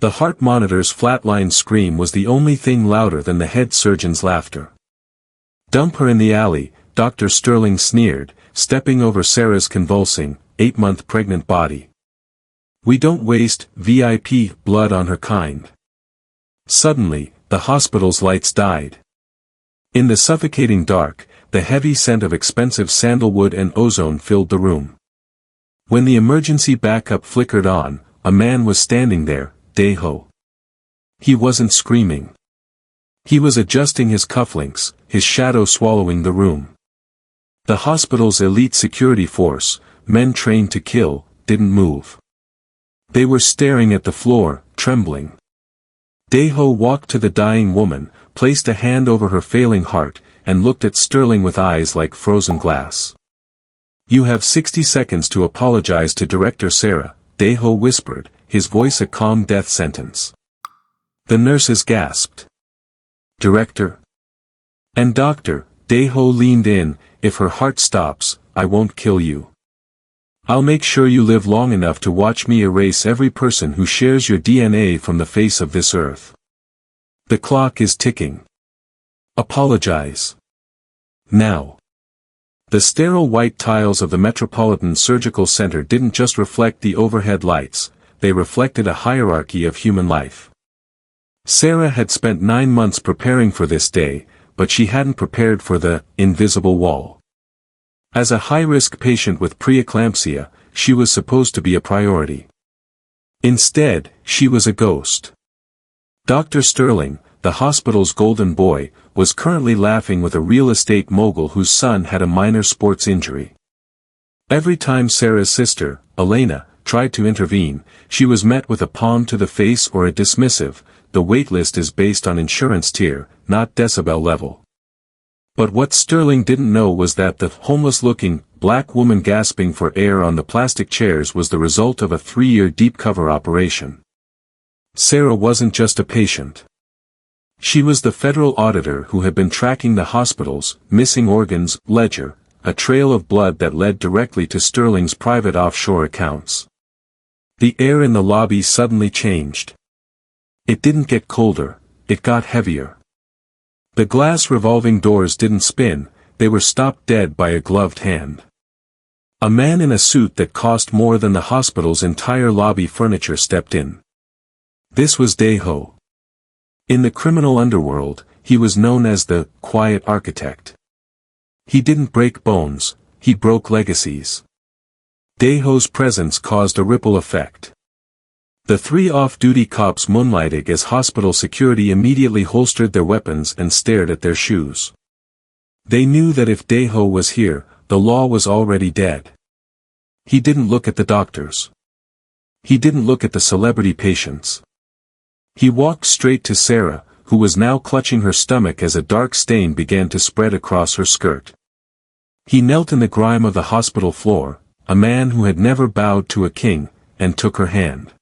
The heart monitor's flatline scream was the only thing louder than the head surgeon's laughter. "Dump her in the alley," Dr. Sterling sneered, stepping over Sarah's convulsing, 8-month pregnant body. "We don't waste VIP blood on her kind." Suddenly, the hospital's lights died. In the suffocating dark, the heavy scent of expensive sandalwood and ozone filled the room. When the emergency backup flickered on, a man was standing there, Dae-ho. He wasn't screaming. He was adjusting his cufflinks, his shadow swallowing the room. The hospital's elite security force, men trained to kill, didn't move. They were staring at the floor, trembling. Dae-ho walked to the dying woman, placed a hand over her failing heart, and looked at Sterling with eyes like frozen glass. "You have 60 seconds to apologize to Director Sarah," Dae-ho whispered, his voice a calm death sentence. The nurses gasped. "Director?" "And Doctor," Dae-ho leaned in, "if her heart stops, I won't kill you. I'll make sure you live long enough to watch me erase every person who shares your DNA from the face of this earth. The clock is ticking. Apologize. Now." The sterile white tiles of the Metropolitan Surgical Center didn't just reflect the overhead lights, they reflected a hierarchy of human life. Sarah had spent 9 months preparing for this day, but she hadn't prepared for the invisible wall. As a high-risk patient with preeclampsia, she was supposed to be a priority. Instead, she was a ghost. Dr. Sterling, the hospital's golden boy, was currently laughing with a real estate mogul whose son had a minor sports injury. Every time Sarah's sister, Elena, tried to intervene, she was met with a palm to the face or a dismissive, "The waitlist is based on insurance tier, not decibel level." But what Sterling didn't know was that the homeless-looking, black woman gasping for air on the plastic chairs was the result of a 3-year deep-cover operation. Sarah wasn't just a patient. She was the federal auditor who had been tracking the hospital's missing organs ledger, a trail of blood that led directly to Sterling's private offshore accounts. The air in the lobby suddenly changed. It didn't get colder, it got heavier. The glass revolving doors didn't spin, they were stopped dead by a gloved hand. A man in a suit that cost more than the hospital's entire lobby furniture stepped in. This was Dae-ho. In the criminal underworld, he was known as the quiet architect. He didn't break bones, he broke legacies. Dae-ho's presence caused a ripple effect. The 3 off-duty cops moonlighting as hospital security immediately holstered their weapons and stared at their shoes. They knew that if Dae-ho was here, the law was already dead. He didn't look at the doctors. He didn't look at the celebrity patients. He walked straight to Sarah, who was now clutching her stomach as a dark stain began to spread across her skirt. He knelt in the grime of the hospital floor, a man who had never bowed to a king, and took her hand.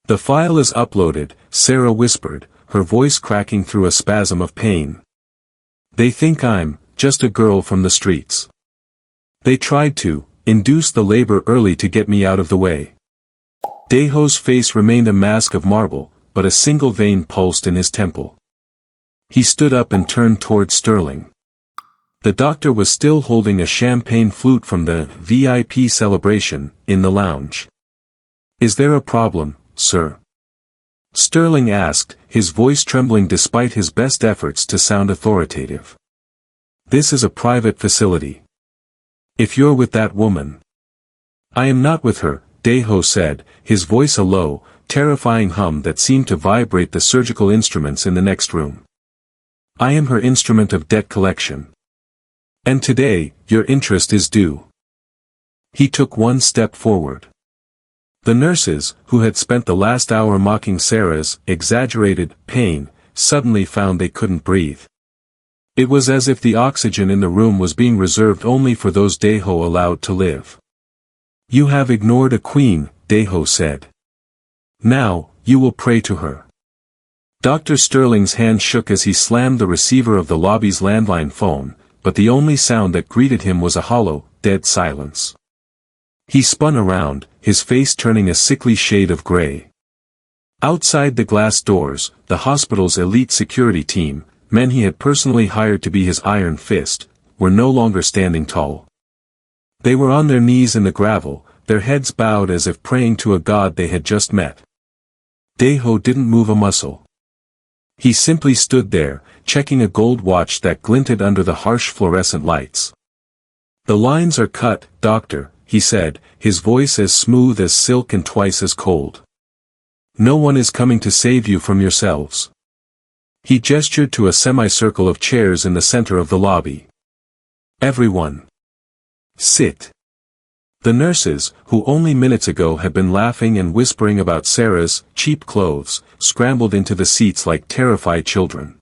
"The file is uploaded," Sarah whispered, her voice cracking through a spasm of pain. "They think I'm just a girl from the streets. They tried to induce the labor early to get me out of the way." Dae-ho's face remained a mask of marble, but a single vein pulsed in his temple. He stood up and turned toward Sterling. The doctor was still holding a champagne flute from the VIP celebration in the lounge. "Is there a problem, sir?" Sterling asked, his voice trembling despite his best efforts to sound authoritative. "This is a private facility. If you're with that woman—" "I am not with her," Dae-ho said, his voice a low, terrifying hum that seemed to vibrate the surgical instruments in the next room. "I am her instrument of debt collection. And today, your interest is due." He took one step forward. The nurses, who had spent the last hour mocking Sarah's exaggerated pain, suddenly found they couldn't breathe. It was as if the oxygen in the room was being reserved only for those Dae-ho allowed to live. "You have ignored a queen," Dae-ho said. "Now, you will pray to her." Dr. Sterling's hand shook as he slammed the receiver of the lobby's landline phone, but the only sound that greeted him was a hollow, dead silence. He spun around, his face turning a sickly shade of gray. Outside the glass doors, the hospital's elite security team, men he had personally hired to be his iron fist, were no longer standing tall. They were on their knees in the gravel, their heads bowed as if praying to a god they had just met. Dae-ho didn't move a muscle. He simply stood there, checking a gold watch that glinted under the harsh fluorescent lights. "The lines are cut, doctor," he said, his voice as smooth as silk and twice as cold. "No one is coming to save you from yourselves." He gestured to a semicircle of chairs in the center of the lobby. "Everyone. Sit." The nurses, who only minutes ago had been laughing and whispering about Sarah's cheap clothes, scrambled into the seats like terrified children.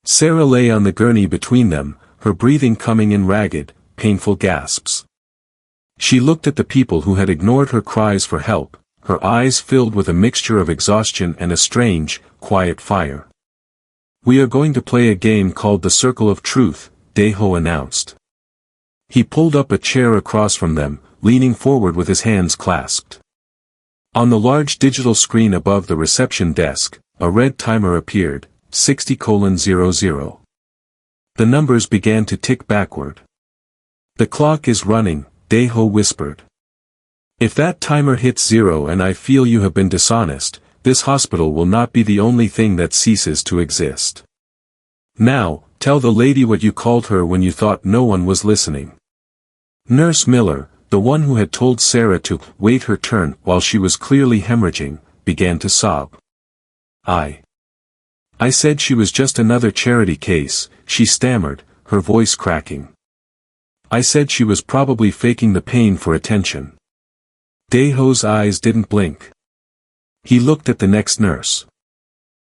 Sarah lay on the gurney between them, her breathing coming in ragged, painful gasps. She looked at the people who had ignored her cries for help, her eyes filled with a mixture of exhaustion and a strange, quiet fire. "We are going to play a game called the Circle of Truth," Dae-ho announced. He pulled up a chair across from them, leaning forward with his hands clasped. On the large digital screen above the reception desk, a red timer appeared, 60:00. The numbers began to tick backward. "The clock is running," Dae-ho whispered. "If that timer hits 0 and I feel you have been dishonest, this hospital will not be the only thing that ceases to exist. Now, tell the lady what you called her when you thought no one was listening." Nurse Miller, the one who had told Sarah to wait her turn while she was clearly hemorrhaging, began to sob. I said she was just another charity case," she stammered, her voice cracking. "I said she was probably faking the pain for attention." Dae-ho's eyes didn't blink. He looked at the next nurse.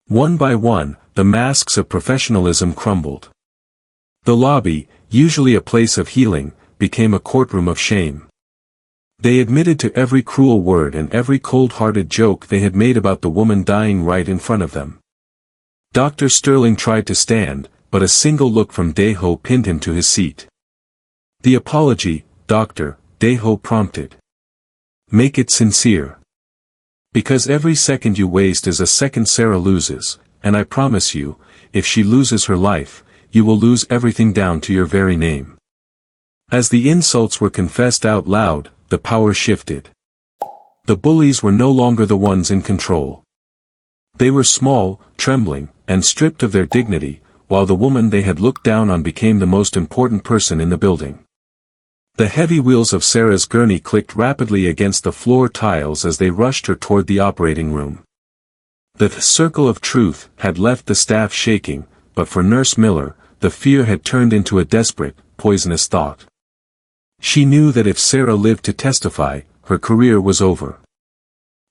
One by one, the masks of professionalism crumbled. The lobby, usually a place of healing, became a courtroom of shame. They admitted to every cruel word and every cold-hearted joke they had made about the woman dying right in front of them. Dr. Sterling tried to stand, but a single look from Dae-ho pinned him to his seat. "The apology, doctor," Dae-ho prompted. "Make it sincere. Because every second you waste is a second Sarah loses, and I promise you, if she loses her life, you will lose everything down to your very name." As the insults were confessed out loud, the power shifted. The bullies were no longer the ones in control. They were small, trembling, and stripped of their dignity, while the woman they had looked down on became the most important person in the building. The heavy wheels of Sarah's gurney clicked rapidly against the floor tiles as they rushed her toward the operating room. The Circle of Truth had left the staff shaking, but for Nurse Miller, the fear had turned into a desperate, poisonous thought. She knew that if Sarah lived to testify, her career was over.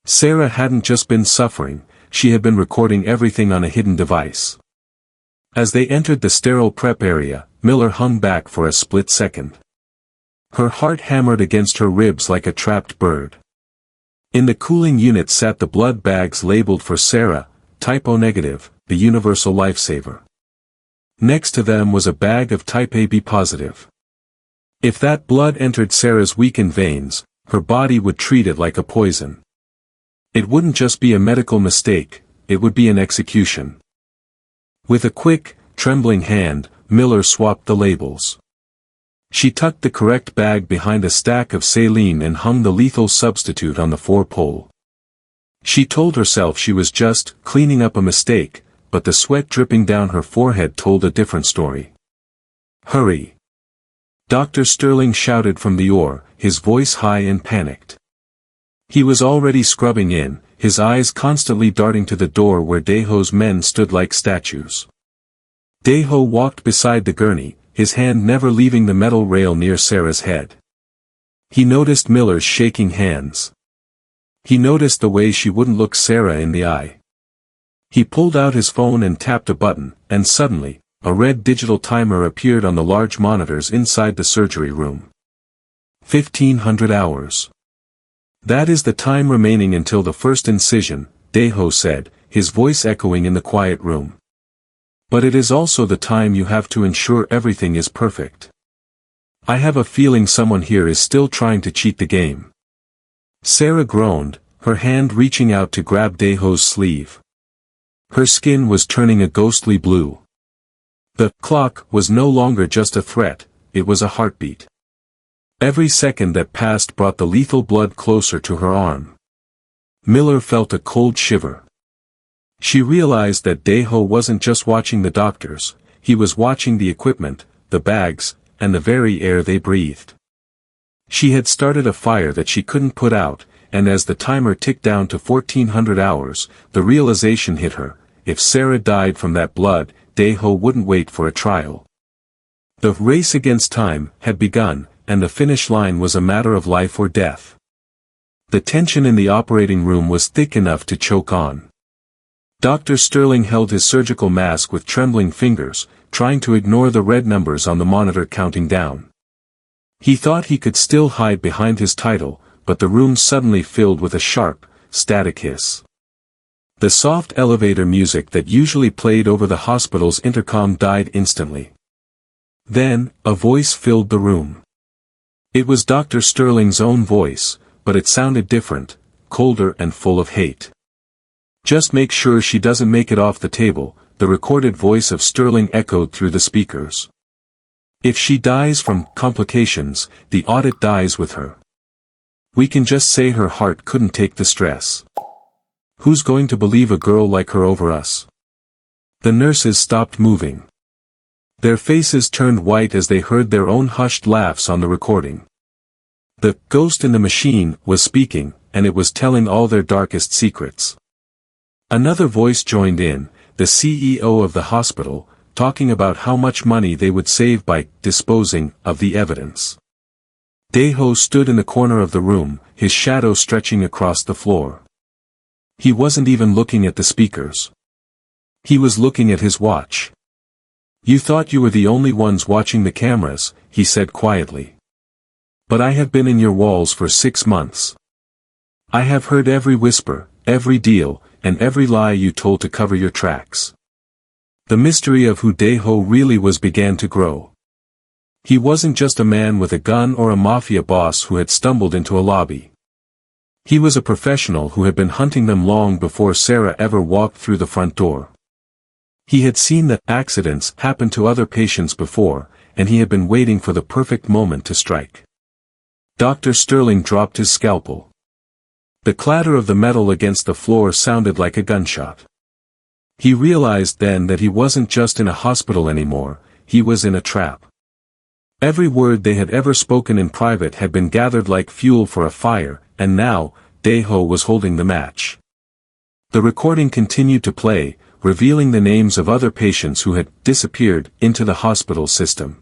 Sarah hadn't just been suffering, she had been recording everything on a hidden device. As they entered the sterile prep area, Miller hung back for a split second. Her heart hammered against her ribs like a trapped bird. In the cooling unit sat the blood bags labeled for Sarah, type O negative, the universal lifesaver. Next to them was a bag of type AB positive. If that blood entered Sarah's weakened veins, her body would treat it like a poison. It wouldn't just be a medical mistake, it would be an execution. With a quick, trembling hand, Miller swapped the labels. She tucked the correct bag behind a stack of saline and hung the lethal substitute on the 4-pole. She told herself she was just cleaning up a mistake, but the sweat dripping down her forehead told a different story. "Hurry!" Dr. Sterling shouted from the oar, his voice high and panicked. He was already scrubbing in, his eyes constantly darting to the door where Dae-ho's men stood like statues. Dae-ho walked beside the gurney, his hand never leaving the metal rail near Sarah's head. He noticed Miller's shaking hands. He noticed the way she wouldn't look Sarah in the eye. He pulled out his phone and tapped a button, and suddenly, a red digital timer appeared on the large monitors inside the surgery room. 1500 hours. "That is the time remaining until the first incision," Dae-ho said, his voice echoing in the quiet room. "But it is also the time you have to ensure everything is perfect. I have a feeling someone here is still trying to cheat the game." Sarah groaned, her hand reaching out to grab Daeho's sleeve. Her skin was turning a ghostly blue. The clock was no longer just a threat, it was a heartbeat. Every second that passed brought the lethal blood closer to her arm. Miller felt a cold shiver. She realized that Daeho wasn't just watching the doctors, he was watching the equipment, the bags, and the very air they breathed. She had started a fire that she couldn't put out, and as the timer ticked down to 1400 hours, the realization hit her, if Sarah died from that blood, Daeho wouldn't wait for a trial. The race against time had begun, and the finish line was a matter of life or death. The tension in the operating room was thick enough to choke on. Dr. Sterling held his surgical mask with trembling fingers, trying to ignore the red numbers on the monitor counting down. He thought he could still hide behind his title, but the room suddenly filled with a sharp, static hiss. The soft elevator music that usually played over the hospital's intercom died instantly. Then, a voice filled the room. It was Dr. Sterling's own voice, but it sounded different, colder and full of hate. "Just make sure she doesn't make it off the table," the recorded voice of Sterling echoed through the speakers. "If she dies from complications, the audit dies with her. We can just say her heart couldn't take the stress. Who's going to believe a girl like her over us?" The nurses stopped moving. Their faces turned white as they heard their own hushed laughs on the recording. The ghost in the machine was speaking, and it was telling all their darkest secrets. Another voice joined in, the CEO of the hospital, talking about how much money they would save by disposing of the evidence. Daeho stood in the corner of the room, his shadow stretching across the floor. He wasn't even looking at the speakers. He was looking at his watch. "You thought you were the only ones watching the cameras," he said quietly. "But I have been in your walls for 6 months. I have heard every whisper, every deal, and every lie you told to cover your tracks." The mystery of who Daeho really was began to grow. He wasn't just a man with a gun or a mafia boss who had stumbled into a lobby. He was a professional who had been hunting them long before Sarah ever walked through the front door. He had seen the accidents happen to other patients before, and he had been waiting for the perfect moment to strike. Dr. Sterling dropped his scalpel. The clatter of the metal against the floor sounded like a gunshot. He realized then that he wasn't just in a hospital anymore, he was in a trap. Every word they had ever spoken in private had been gathered like fuel for a fire, and now, Daeho was holding the match. The recording continued to play, revealing the names of other patients who had disappeared into the hospital system.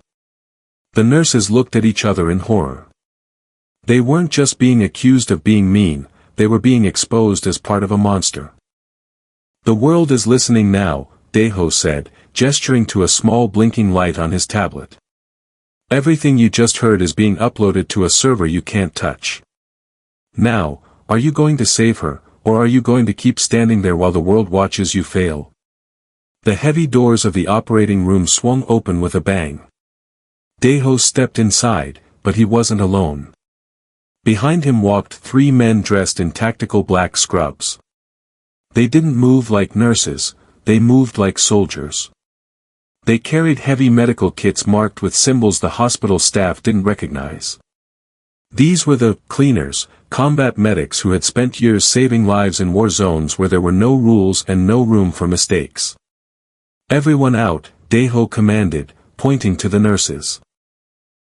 The nurses looked at each other in horror. They weren't just being accused of being mean, they were being exposed as part of a monster. "The world is listening now," Daeho said, gesturing to a small blinking light on his tablet. "Everything you just heard is being uploaded to a server you can't touch. Now, are you going to save her, or are you going to keep standing there while the world watches you fail?" The heavy doors of the operating room swung open with a bang. Daeho stepped inside, but he wasn't alone. Behind him walked 3 men dressed in tactical black scrubs. They didn't move like nurses, they moved like soldiers. They carried heavy medical kits marked with symbols the hospital staff didn't recognize. These were the cleaners, combat medics who had spent years saving lives in war zones where there were no rules and no room for mistakes. "Everyone out," Daeho commanded, pointing to the nurses.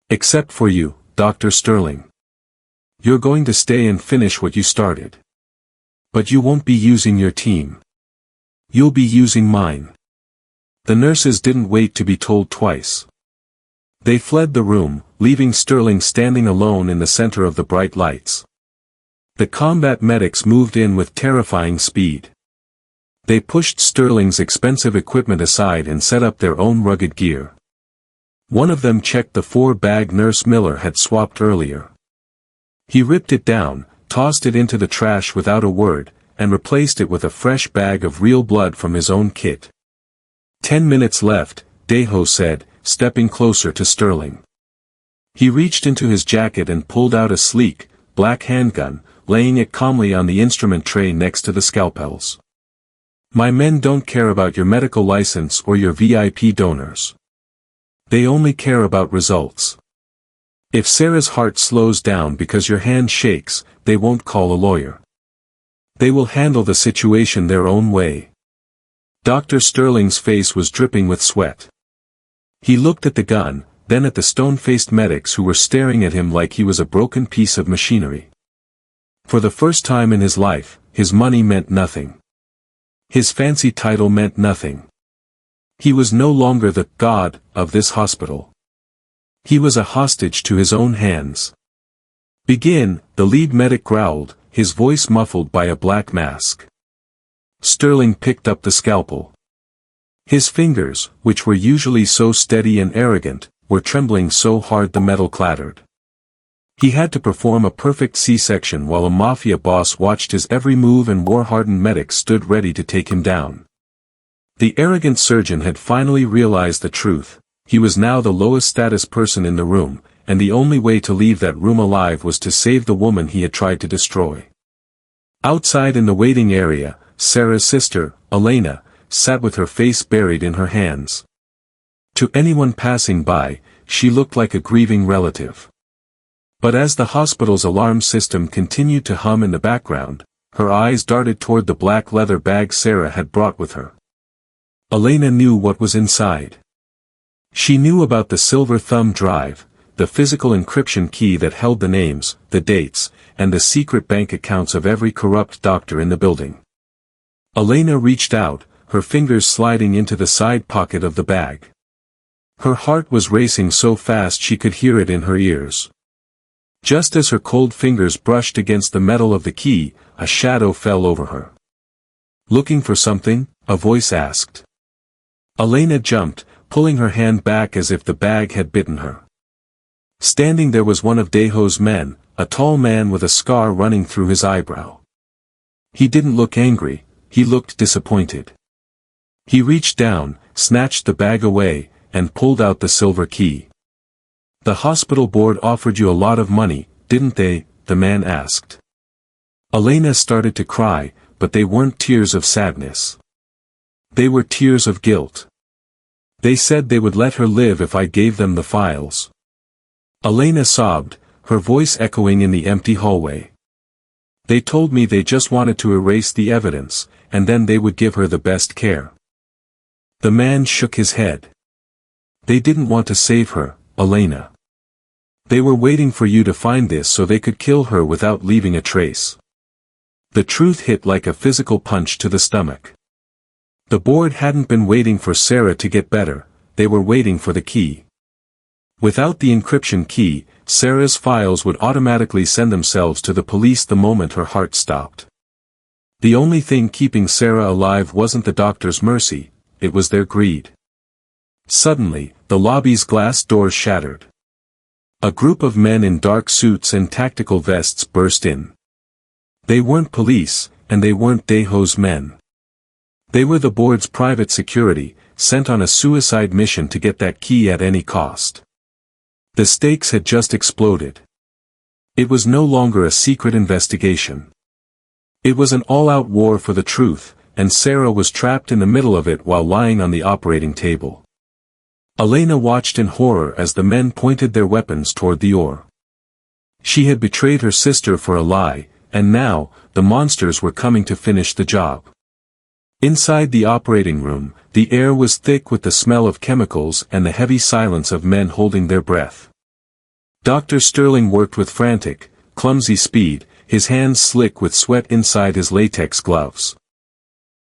"Except for you, Dr. Sterling. You're going to stay and finish what you started. But you won't be using your team. You'll be using mine." The nurses didn't wait to be told twice. They fled the room, leaving Sterling standing alone in the center of the bright lights. The combat medics moved in with terrifying speed. They pushed Sterling's expensive equipment aside and set up their own rugged gear. One of them checked the 4-bag Nurse Miller had swapped earlier. He ripped it down, tossed it into the trash without a word, and replaced it with a fresh bag of real blood from his own kit. 10 minutes left, Daeho said, stepping closer to Sterling. He reached into his jacket and pulled out a sleek, black handgun, laying it calmly on the instrument tray next to the scalpels. "My men don't care about your medical license or your VIP donors. They only care about results. If Sarah's heart slows down because your hand shakes, they won't call a lawyer. They will handle the situation their own way." Dr. Sterling's face was dripping with sweat. He looked at the gun, then at the stone-faced medics who were staring at him like he was a broken piece of machinery. For the first time in his life, his money meant nothing. His fancy title meant nothing. He was no longer the god of this hospital. He was a hostage to his own hands. "Begin," the lead medic growled, his voice muffled by a black mask. Sterling picked up the scalpel. His fingers, which were usually so steady and arrogant, were trembling so hard the metal clattered. He had to perform a perfect C-section while a Mafia boss watched his every move and war-hardened medics stood ready to take him down. The arrogant surgeon had finally realized the truth. He was now the lowest status person in the room, and the only way to leave that room alive was to save the woman he had tried to destroy. Outside in the waiting area, Sarah's sister, Elena, sat with her face buried in her hands. To anyone passing by, she looked like a grieving relative. But as the hospital's alarm system continued to hum in the background, her eyes darted toward the black leather bag Sarah had brought with her. Elena knew what was inside. She knew about the silver thumb drive, the physical encryption key that held the names, the dates, and the secret bank accounts of every corrupt doctor in the building. Elena reached out, her fingers sliding into the side pocket of the bag. Her heart was racing so fast she could hear it in her ears. Just as her cold fingers brushed against the metal of the key, a shadow fell over her. "Looking for something?" a voice asked. Elena jumped, pulling her hand back as if the bag had bitten her. Standing there was one of Deho's men, a tall man with a scar running through his eyebrow. He didn't look angry, he looked disappointed. He reached down, snatched the bag away, and pulled out the silver key. "The hospital board offered you a lot of money, didn't they?" the man asked. Elena started to cry, but they weren't tears of sadness. They were tears of guilt. "They said they would let her live if I gave them the files." Elena sobbed, her voice echoing in the empty hallway. "They told me they just wanted to erase the evidence, and then they would give her the best care." The man shook his head. "They didn't want to save her, Elena. They were waiting for you to find this so they could kill her without leaving a trace." The truth hit like a physical punch to the stomach. The board hadn't been waiting for Sarah to get better, they were waiting for the key. Without the encryption key, Sarah's files would automatically send themselves to the police the moment her heart stopped. The only thing keeping Sarah alive wasn't the doctor's mercy, it was their greed. Suddenly, the lobby's glass doors shattered. A group of men in dark suits and tactical vests burst in. They weren't police, and they weren't Deho's men. They were the board's private security, sent on a suicide mission to get that key at any cost. The stakes had just exploded. It was no longer a secret investigation. It was an all-out war for the truth, and Sarah was trapped in the middle of it while lying on the operating table. Elena watched in horror as the men pointed their weapons toward the ore. She had betrayed her sister for a lie, and now, the monsters were coming to finish the job. Inside the operating room, the air was thick with the smell of chemicals and the heavy silence of men holding their breath. Dr. Sterling worked with frantic, clumsy speed, his hands slick with sweat inside his latex gloves.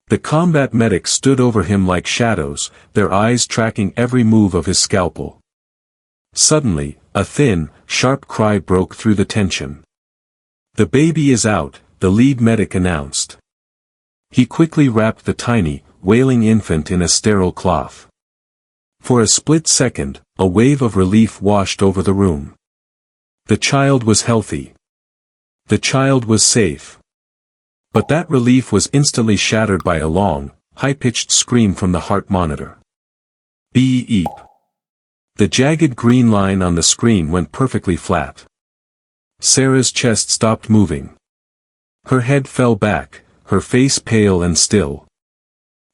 The combat medics stood over him like shadows, their eyes tracking every move of his scalpel. Suddenly, a thin, sharp cry broke through the tension. "The baby is out," the lead medic announced. He quickly wrapped the tiny, wailing infant in a sterile cloth. For a split second, a wave of relief washed over the room. The child was healthy. The child was safe. But that relief was instantly shattered by a long, high-pitched scream from the heart monitor. Beep. The jagged green line on the screen went perfectly flat. Sarah's chest stopped moving. Her head fell back, her face pale and still.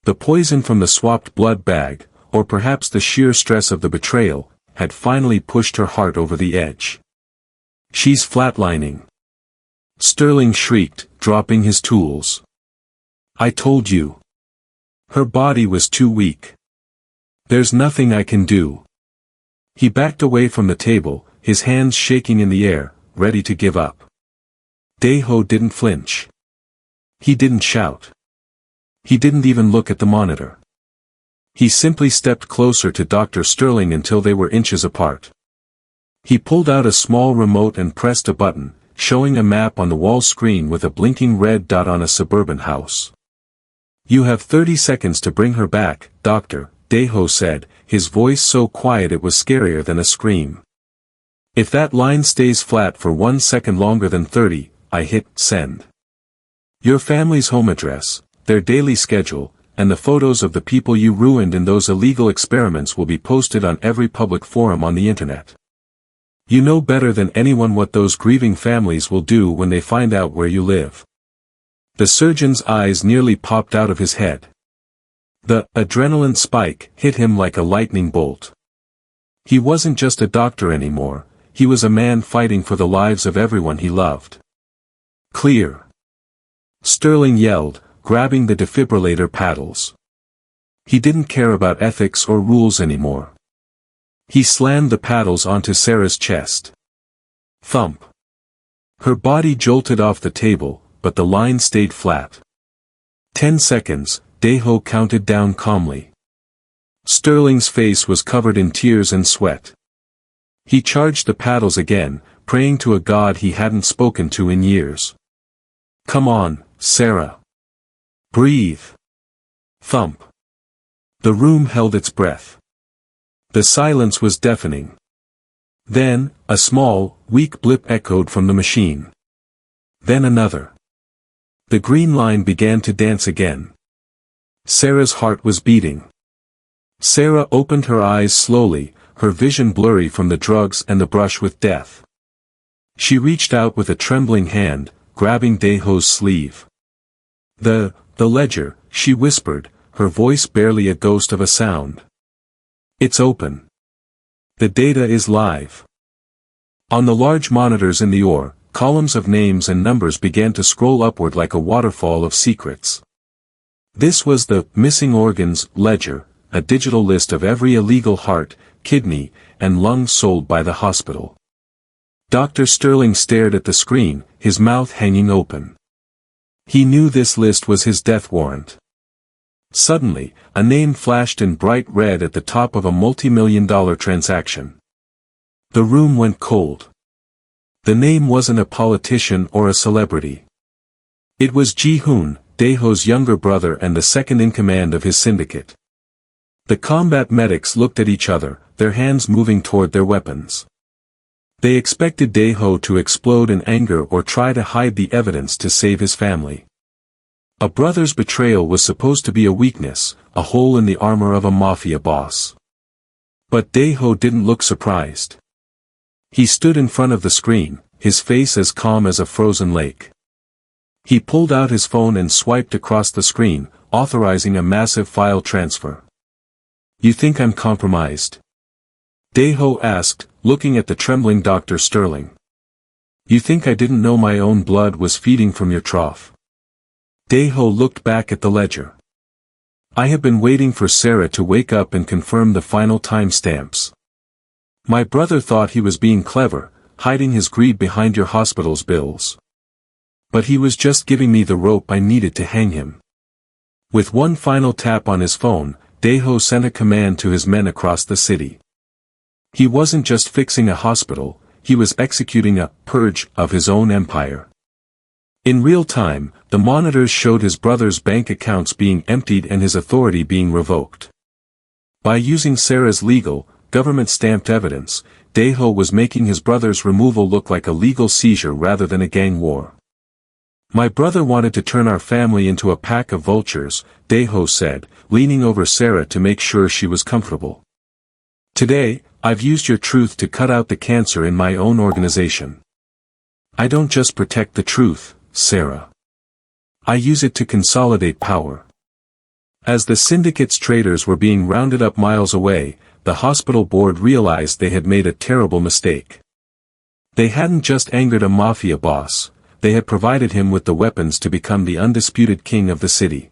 The poison from the swapped blood bag, or perhaps the sheer stress of the betrayal, had finally pushed her heart over the edge. "She's flatlining," Sterling shrieked, dropping his tools. "I told you." Her body was too weak. "There's nothing I can do." He backed away from the table, his hands shaking in the air, ready to give up. Dae-ho didn't flinch. He didn't shout. He didn't even look at the monitor. He simply stepped closer to Dr. Sterling until they were inches apart. He pulled out a small remote and pressed a button, showing a map on the wall screen with a blinking red dot on a suburban house. "You have 30 seconds to bring her back, Doctor," Dae-ho said, his voice so quiet it was scarier than a scream. "If that line stays flat for 1 second longer than 30, I hit send. Your family's home address, their daily schedule, and the photos of the people you ruined in those illegal experiments will be posted on every public forum on the internet. You know better than anyone what those grieving families will do when they find out where you live." The surgeon's eyes nearly popped out of his head. The adrenaline spike hit him like a lightning bolt. He wasn't just a doctor anymore, he was a man fighting for the lives of everyone he loved. "Clear!" Sterling yelled, grabbing the defibrillator paddles. He didn't care about ethics or rules anymore. He slammed the paddles onto Sarah's chest. Thump. Her body jolted off the table, but the line stayed flat. 10 seconds, Dae-ho counted down calmly. Sterling's face was covered in tears and sweat. He charged the paddles again, praying to a god he hadn't spoken to in years. "Come on, Sarah. Breathe." Thump. The room held its breath. The silence was deafening. Then, a small, weak blip echoed from the machine. Then another. The green line began to dance again. Sarah's heart was beating. Sarah opened her eyes slowly, her vision blurry from the drugs and the brush with death. She reached out with a trembling hand, grabbing Dae-ho's sleeve. The ledger," she whispered, her voice barely a ghost of a sound. "It's open. The data is live." On the large monitors in the OR, columns of names and numbers began to scroll upward like a waterfall of secrets. This was the missing organs ledger, a digital list of every illegal heart, kidney, and lung sold by the hospital. Dr. Sterling stared at the screen, his mouth hanging open. He knew this list was his death warrant. Suddenly, a name flashed in bright red at the top of a multi-million-dollar transaction. The room went cold. The name wasn't a politician or a celebrity. It was Ji-hoon, Dae-ho's younger brother and the second-in-command of his syndicate. The combat medics looked at each other, their hands moving toward their weapons. They expected Dae-ho to explode in anger or try to hide the evidence to save his family. A brother's betrayal was supposed to be a weakness, a hole in the armor of a mafia boss. But Dae-ho didn't look surprised. He stood in front of the screen, his face as calm as a frozen lake. He pulled out his phone and swiped across the screen, authorizing a massive file transfer. "You think I'm compromised?" Dae-ho asked, looking at the trembling Dr. Sterling. "You think I didn't know my own blood was feeding from your trough?" Dae-ho looked back at the ledger. "I have been waiting for Sarah to wake up and confirm the final timestamps. My brother thought he was being clever, hiding his greed behind your hospital's bills. But he was just giving me the rope I needed to hang him." With one final tap on his phone, Dae-ho sent a command to his men across the city. He wasn't just fixing a hospital, he was executing a purge of his own empire. In real time, the monitors showed his brother's bank accounts being emptied and his authority being revoked. By using Sarah's legal, government-stamped evidence, Dae-ho was making his brother's removal look like a legal seizure rather than a gang war. "My brother wanted to turn our family into a pack of vultures," Dae-ho said, leaning over Sarah to make sure she was comfortable. "Today, I've used your truth to cut out the cancer in my own organization. I don't just protect the truth, Sarah. I use it to consolidate power. As the syndicate's traders were being rounded up miles away, the hospital board realized they had made a terrible mistake. They hadn't just angered a mafia boss, they had provided him with the weapons to become the undisputed king of the city.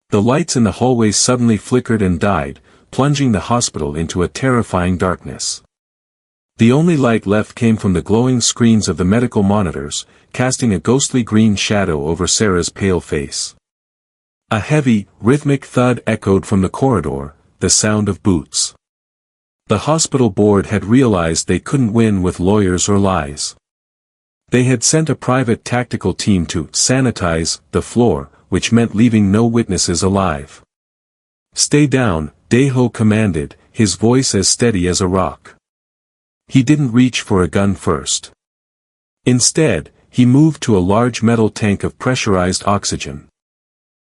The lights in the hallways suddenly flickered and died, plunging the hospital into a terrifying darkness. The only light left came from the glowing screens of the medical monitors, casting a ghostly green shadow over Sarah's pale face. A heavy, rhythmic thud echoed from the corridor, the sound of boots. The hospital board had realized they couldn't win with lawyers or lies. They had sent a private tactical team to sanitize the floor, which meant leaving no witnesses alive. "Stay down," Daeho commanded, his voice as steady as a rock. He didn't reach for a gun first. Instead, he moved to a large metal tank of pressurized oxygen.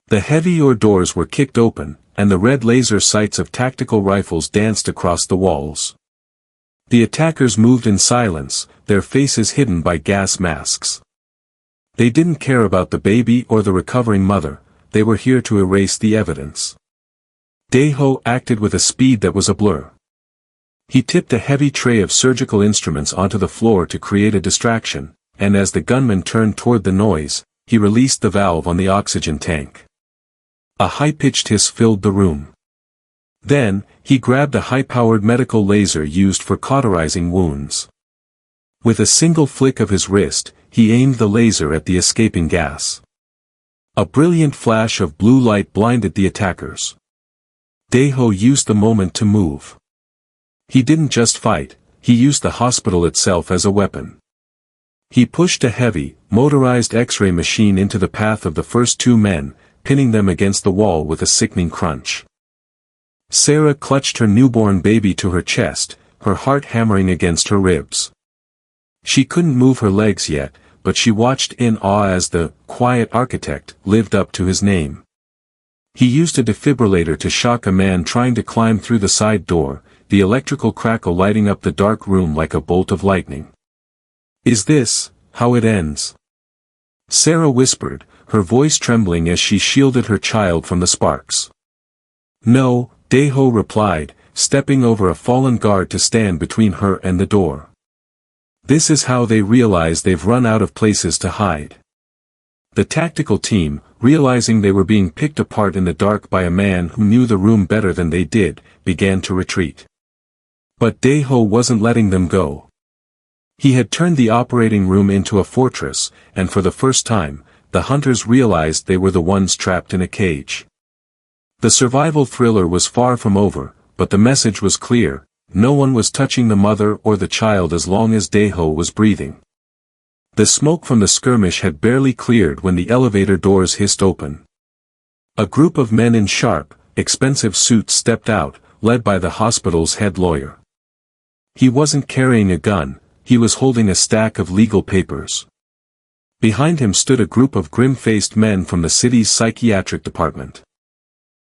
The heavy doors were kicked open, and the red laser sights of tactical rifles danced across the walls. The attackers moved in silence, their faces hidden by gas masks. They didn't care about the baby or the recovering mother, they were here to erase the evidence. Daeho acted with a speed that was a blur. He tipped a heavy tray of surgical instruments onto the floor to create a distraction, and as the gunman turned toward the noise, he released the valve on the oxygen tank. A high-pitched hiss filled the room. Then, he grabbed a high-powered medical laser used for cauterizing wounds. With a single flick of his wrist, he aimed the laser at the escaping gas. A brilliant flash of blue light blinded the attackers. Daeho used the moment to move. He didn't just fight, he used the hospital itself as a weapon. He pushed a heavy, motorized X-ray machine into the path of the first two men, pinning them against the wall with a sickening crunch. Sarah clutched her newborn baby to her chest, her heart hammering against her ribs. She couldn't move her legs yet, but she watched in awe as the quiet architect lived up to his name. He used a defibrillator to shock a man trying to climb through the side door, the electrical crackle lighting up the dark room like a bolt of lightning. "Is this how it ends?" Sarah whispered, her voice trembling as she shielded her child from the sparks. "No," Daeho replied, stepping over a fallen guard to stand between her and the door. "This is how they realize they've run out of places to hide." The tactical team, realizing they were being picked apart in the dark by a man who knew the room better than they did, began to retreat. But Daeho wasn't letting them go. He had turned the operating room into a fortress, and for the first time, the hunters realized they were the ones trapped in a cage. The survival thriller was far from over, but the message was clear: no one was touching the mother or the child as long as Daeho was breathing. The smoke from the skirmish had barely cleared when the elevator doors hissed open. A group of men in sharp, expensive suits stepped out, led by the hospital's head lawyer. He wasn't carrying a gun, he was holding a stack of legal papers. Behind him stood a group of grim-faced men from the city's psychiatric department.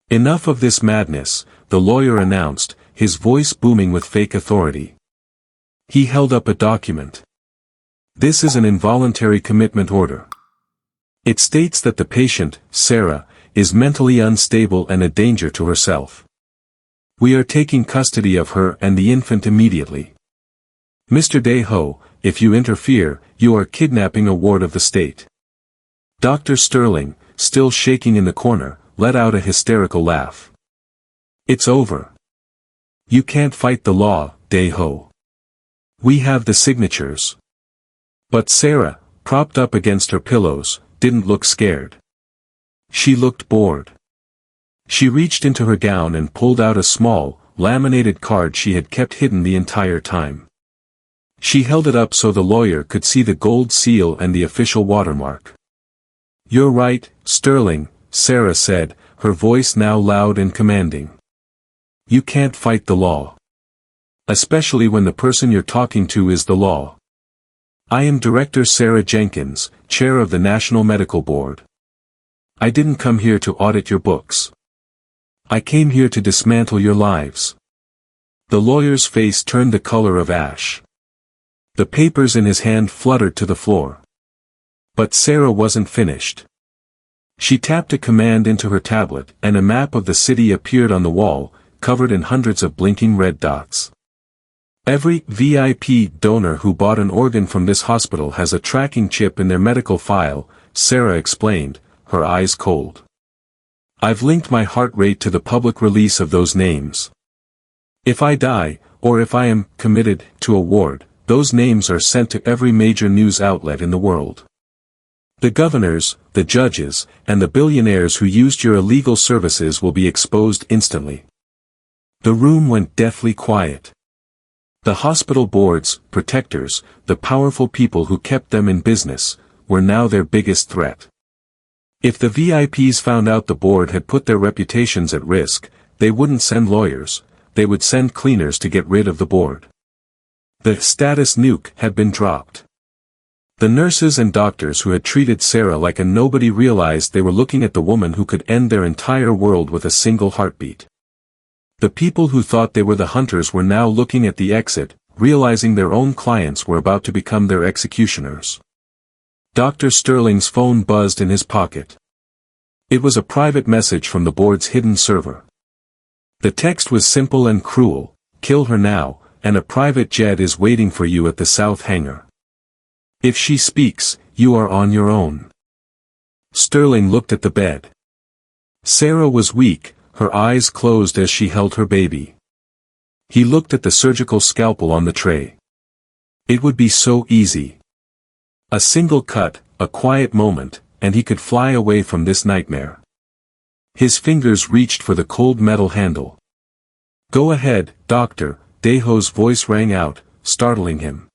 "Enough of this madness," the lawyer announced, his voice booming with fake authority. He held up a document. "This is an involuntary commitment order. It states that the patient, Sarah, is mentally unstable and a danger to herself. We are taking custody of her and the infant immediately. Mr. Daeho, if you interfere, you are kidnapping a ward of the state." Dr. Sterling, still shaking in the corner, let out a hysterical laugh. "It's over. You can't fight the law, Daeho. We have the signatures." But Sarah, propped up against her pillows, didn't look scared. She looked bored. She reached into her gown and pulled out a small, laminated card she had kept hidden the entire time. She held it up so the lawyer could see the gold seal and the official watermark. "You're right, Sterling," Sarah said, her voice now loud and commanding. "You can't fight the law. Especially when the person you're talking to is the law. I am Director Sarah Jenkins, Chair of the National Medical Board. I didn't come here to audit your books. I came here to dismantle your lives." The lawyer's face turned the color of ash. The papers in his hand fluttered to the floor. But Sarah wasn't finished. She tapped a command into her tablet, and a map of the city appeared on the wall, covered in hundreds of blinking red dots. Every VIP donor who bought an organ from this hospital has a tracking chip in their medical file, Sarah explained, her eyes cold. I've linked my heart rate to the public release of those names. If I die, or if I am committed to a ward, those names are sent to every major news outlet in the world. The governors, the judges, and the billionaires who used your illegal services will be exposed instantly. The room went deathly quiet. The hospital boards, protectors, the powerful people who kept them in business, were now their biggest threat. If the VIPs found out the board had put their reputations at risk, they wouldn't send lawyers, they would send cleaners to get rid of the board. The status nuke had been dropped. The nurses and doctors who had treated Sarah like a nobody realized they were looking at the woman who could end their entire world with a single heartbeat. The people who thought they were the hunters were now looking at the exit, realizing their own clients were about to become their executioners. Dr. Sterling's phone buzzed in his pocket. It was a private message from the board's hidden server. The text was simple and cruel: kill her now, and a private jet is waiting for you at the south hangar. If she speaks, you are on your own. Sterling looked at the bed. Sarah was weak, her eyes closed as she held her baby. He looked at the surgical scalpel on the tray. It would be so easy. A single cut, a quiet moment, and he could fly away from this nightmare. His fingers reached for the cold metal handle. Go ahead, doctor, Deho's voice rang out, startling him.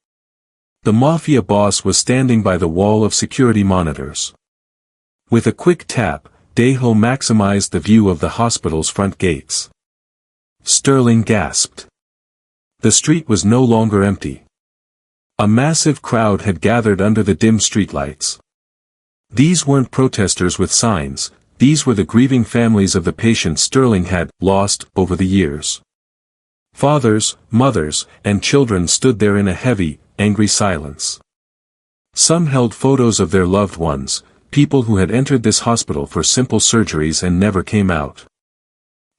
The Mafia boss was standing by the wall of security monitors. With a quick tap, Deho maximized the view of the hospital's front gates. Sterling gasped. The street was no longer empty. A massive crowd had gathered under the dim streetlights. These weren't protesters with signs, these were the grieving families of the patients Sterling had lost over the years. Fathers, mothers, and children stood there in a heavy, angry silence. Some held photos of their loved ones, people who had entered this hospital for simple surgeries and never came out.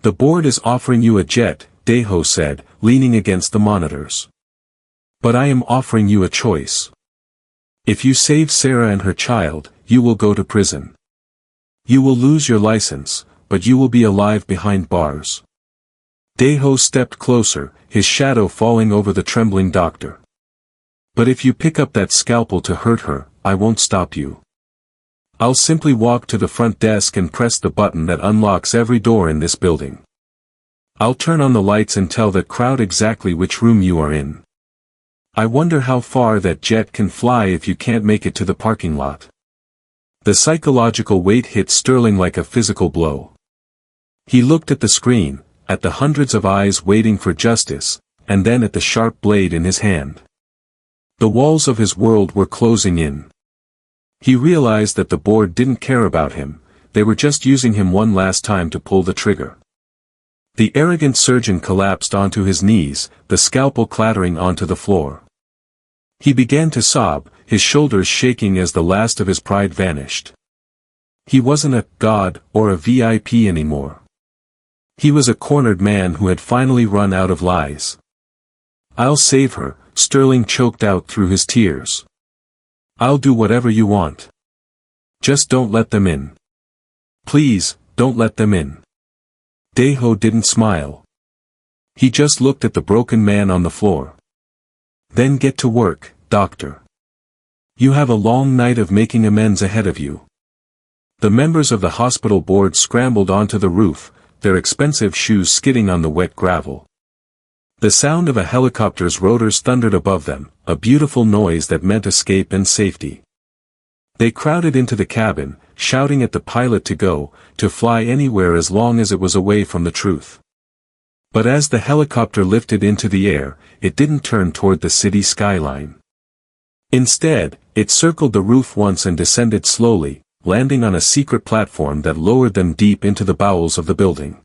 The board is offering you a jet, Deho said, leaning against the monitors. But I am offering you a choice. If you save Sarah and her child, you will go to prison. You will lose your license, but you will be alive behind bars. Deho stepped closer, his shadow falling over the trembling doctor. But if you pick up that scalpel to hurt her, I won't stop you. I'll simply walk to the front desk and press the button that unlocks every door in this building. I'll turn on the lights and tell that crowd exactly which room you are in. I wonder how far that jet can fly if you can't make it to the parking lot. The psychological weight hit Sterling like a physical blow. He looked at the screen, at the hundreds of eyes waiting for justice, and then at the sharp blade in his hand. The walls of his world were closing in. He realized that the board didn't care about him, they were just using him one last time to pull the trigger. The arrogant surgeon collapsed onto his knees, the scalpel clattering onto the floor. He began to sob, his shoulders shaking as the last of his pride vanished. He wasn't a god or a VIP anymore. He was a cornered man who had finally run out of lies. I'll save her, Sterling choked out through his tears. I'll do whatever you want. Just don't let them in. Please, don't let them in. Deho didn't smile. He just looked at the broken man on the floor. Then get to work, doctor. You have a long night of making amends ahead of you. The members of the hospital board scrambled onto the roof, their expensive shoes skidding on the wet gravel. The sound of a helicopter's rotors thundered above them, a beautiful noise that meant escape and safety. They crowded into the cabin, shouting at the pilot to go, to fly anywhere as long as it was away from the truth. But as the helicopter lifted into the air, it didn't turn toward the city skyline. Instead, it circled the roof once and descended slowly, landing on a secret platform that lowered them deep into the bowels of the building.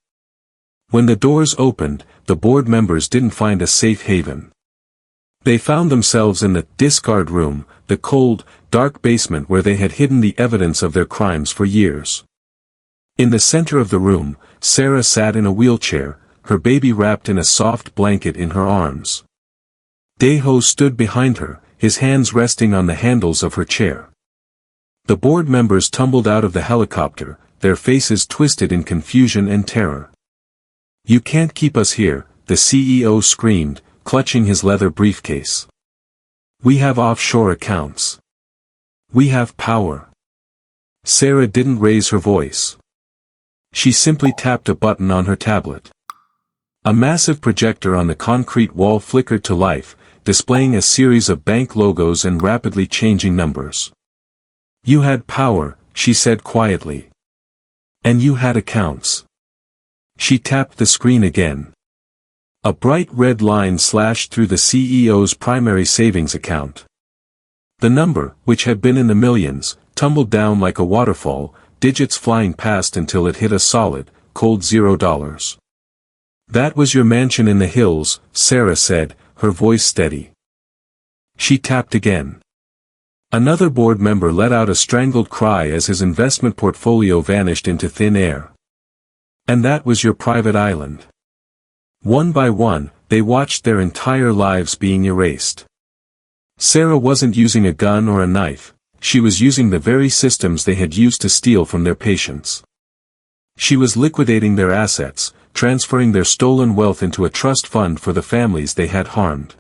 When the doors opened, the board members didn't find a safe haven. They found themselves in the discard room, the cold, dark basement where they had hidden the evidence of their crimes for years. In the center of the room, Sarah sat in a wheelchair, her baby wrapped in a soft blanket in her arms. Dae-ho stood behind her, his hands resting on the handles of her chair. The board members tumbled out of the helicopter, their faces twisted in confusion and terror. "You can't keep us here," the CEO screamed, clutching his leather briefcase. "We have offshore accounts. We have power." Sarah didn't raise her voice. She simply tapped a button on her tablet. A massive projector on the concrete wall flickered to life, displaying a series of bank logos and rapidly changing numbers. "You had power," she said quietly. "And you had accounts." She tapped the screen again. A bright red line slashed through the CEO's primary savings account. The number, which had been in the millions, tumbled down like a waterfall, digits flying past until it hit a solid, cold $0. "That was your mansion in the hills," Sarah said, her voice steady. She tapped again. Another board member let out a strangled cry as his investment portfolio vanished into thin air. "And that was your private island." One by one, they watched their entire lives being erased. Sarah wasn't using a gun or a knife, she was using the very systems they had used to steal from their patients. She was liquidating their assets, transferring their stolen wealth into a trust fund for the families they had harmed.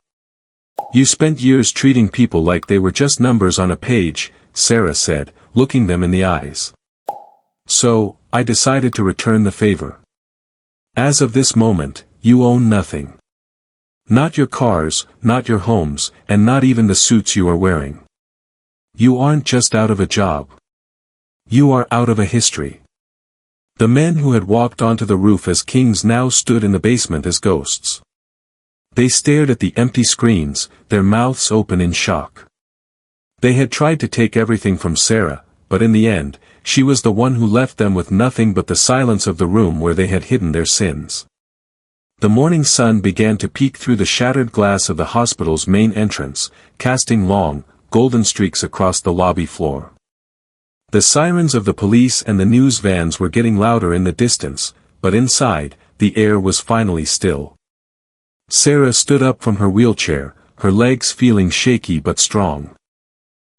"You spent years treating people like they were just numbers on a page," Sarah said, looking them in the eyes. "So, I decided to return the favor. As of this moment, you own nothing. Not your cars, not your homes, and not even the suits you are wearing. You aren't just out of a job. You are out of a history." The men who had walked onto the roof as kings now stood in the basement as ghosts. They stared at the empty screens, their mouths open in shock. They had tried to take everything from Sarah, but in the end, she was the one who left them with nothing but the silence of the room where they had hidden their sins. The morning sun began to peek through the shattered glass of the hospital's main entrance, casting long, golden streaks across the lobby floor. The sirens of the police and the news vans were getting louder in the distance, but inside, the air was finally still. Sarah stood up from her wheelchair, her legs feeling shaky but strong.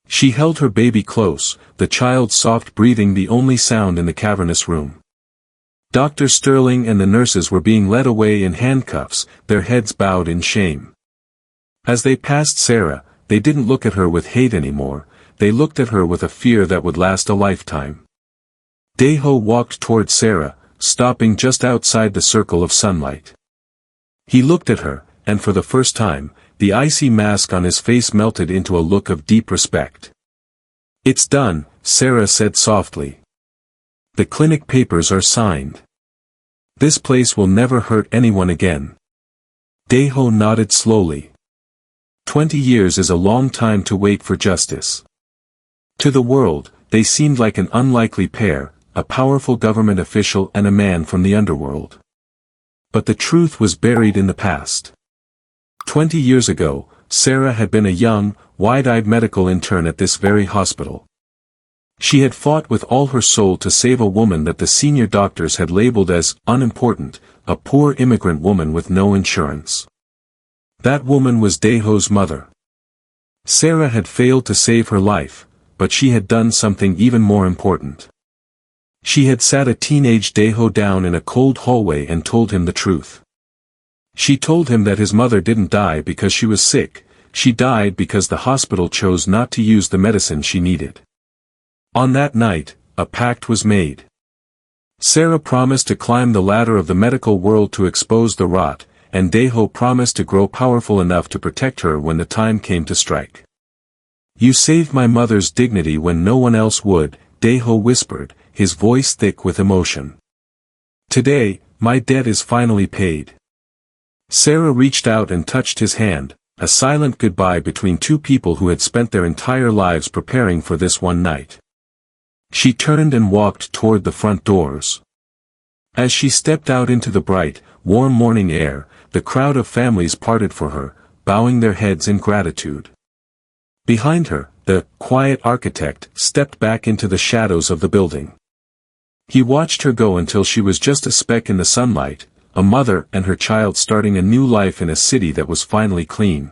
She held her baby close, the child's soft breathing the only sound in the cavernous room. Dr. Sterling and the nurses were being led away in handcuffs, their heads bowed in shame. As they passed Sarah, they didn't look at her with hate anymore, they looked at her with a fear that would last a lifetime. Dae-ho walked toward Sarah, stopping just outside the circle of sunlight. He looked at her, and for the first time, the icy mask on his face melted into a look of deep respect. "It's done," Sarah said softly. "The clinic papers are signed. This place will never hurt anyone again." Dae-ho nodded slowly. 20 years is a long time to wait for justice. To the world, they seemed like an unlikely pair, a powerful government official and a man from the underworld. But the truth was buried in the past. 20 years ago, Sarah had been a young, wide-eyed medical intern at this very hospital. She had fought with all her soul to save a woman that the senior doctors had labeled as unimportant, a poor immigrant woman with no insurance. That woman was Dae-ho's mother. Sarah had failed to save her life, but she had done something even more important. She had sat a teenage Dae-ho down in a cold hallway and told him the truth. She told him that his mother didn't die because she was sick, she died because the hospital chose not to use the medicine she needed. On that night, a pact was made. Sarah promised to climb the ladder of the medical world to expose the rot, and Dae-ho promised to grow powerful enough to protect her when the time came to strike. "You saved my mother's dignity when no one else would," Dae-ho whispered, his voice thick with emotion. "Today, my debt is finally paid." Sarah reached out and touched his hand, a silent goodbye between two people who had spent their entire lives preparing for this one night. She turned and walked toward the front doors. As she stepped out into the bright, warm morning air, the crowd of families parted for her, bowing their heads in gratitude. Behind her, the quiet architect stepped back into the shadows of the building. He watched her go until she was just a speck in the sunlight, a mother and her child starting a new life in a city that was finally clean.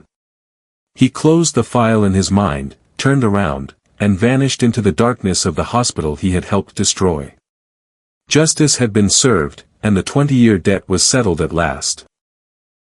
He closed the file in his mind, turned around, and vanished into the darkness of the hospital he had helped destroy. Justice had been served, and the 20-year debt was settled at last.